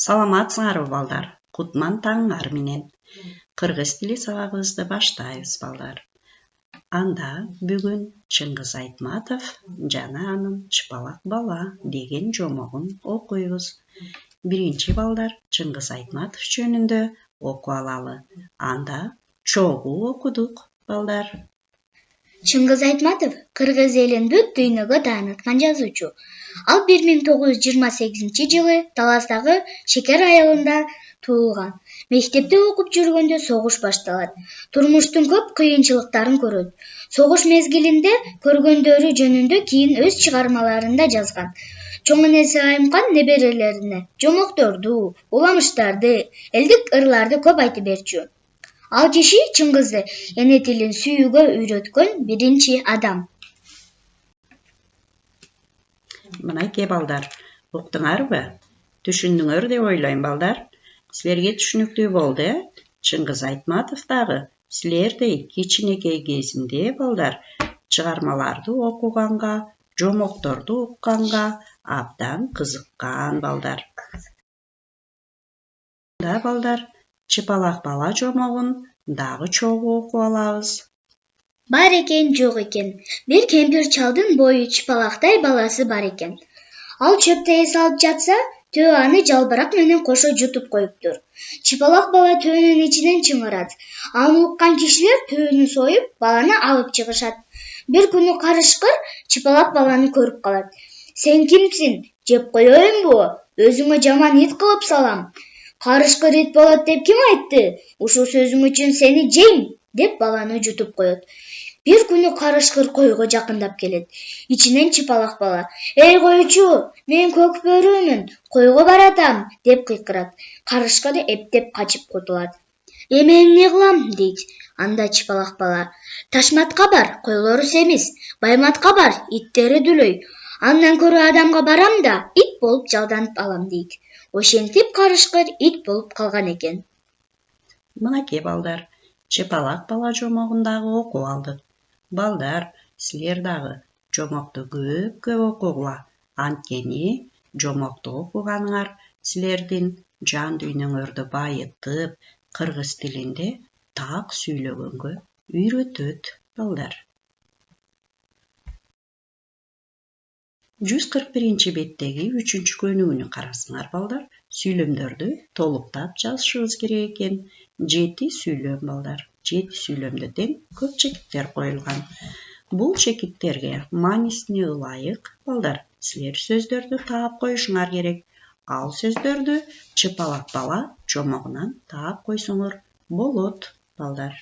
Саламатсыңарбы балдар? Кутман таңыңар менен. Кыргыз тили сабагыбызды баштайбыз балдар. Анда бүгүн Чыңгыз Айтматов жана анын Чыпалак бала деген жомогун окуйбуз. Биринчи балдар Чыңгыз Айтматов жөнүндө окуп алалы. Анда чогуу окудук балдар. Чыңгыз Айтматов кыргыз элин бүт дүйнөгө тааныткан жазуучу. Ал 1928-жылы Таластагы Шекер айылында туулган. Мектепте окуп жүргөндө согуш башталат. Турмуштун көп кыйынчылыктарын көрөт. Согуш мезгилинде көргөндөрү жөнүндө кийин өз чыгармаларында жазган. Чоң энеси Айымкан неберелерине жомокторду, уламыштарды, элдик ырларды көп айтып берчү. Ал киши Чыңгызды эне тилин сүйүүгө үйрөткөн биринчи адам. Мынакей балдар, уктуңарбы? Түшүндүңөр деп ойлойм балдар. Силерге түшүнүктүү болду, Чыңгыз Айтматов дагы силердей кичинекей кезинде балдар чыгармаларды окуганга, жомокторду укканга абдан кызыккан балдар. Да балдар, Чыпалак бала жомогун дагы чогуу окуп алабыз. Бар экен, жок экен. Бир кемпир чалдын бою чыпалактай баласы бар экен. Ал чөптө эс алып жатса, төө аны жалбырак менен кошо жутуп коюптур. Чыпалак бала төөнүн ичинен чыңырат. Аны уккан кишилер төөнү союп, баланы алып чыгышат. Бир күнү карышкыр Чыпалак баланы көрүп калат. Сен кимсиң? Жеп коеюнбу? Өзүңө жаман ит кылып салам. Карышкыр ит болот деп ким айтты? Ушул сөзүң үчүн сени жейм, деп баланы жутуп коет. Бир күнү карышкыр койго жакындап келет. Ичинен Чыпалак бала: "Эй койчу, мен көк бөрүмүн, койго баратам", деп кыйкырат. Карышкыр эптеп качып кутулат. "Эми эмне кылам?" дейт. Анда Чыпалак бала: "Ташматка бар, койлору семиз, Байматка бар, иттери дүлөй. Андан көрө адамга барам да ит болуп жалданып алам", дейт. Ошентип карышкыр ит болуп калган экен. Мынакей балдар, Чыпалак бала жомогун дагы окуп алдык. Балдар, силер дагы жомокту көп окугула. Анткени жомокту окуганыңар силердин жан дүйнөңөрдү байытып, кыргыз тилинде так сүйлөгөнгө үйрөтөт балдар. 141 беттеги 3 көнүгүнү карасыңар балдар. Сүйлөмдөрдү толуктап жазышыбыз керек экен. 7 сүйлөм балдар. 7 сүйлөмдө тең көп чекиттер коюлган. Бул чекиттерге маанисине ылайык балдар силер сөздөрдү таап коюшуңар керек. Ал сөздөрдү Чыпалак бала жомогунан таап койсоңор болот балдар.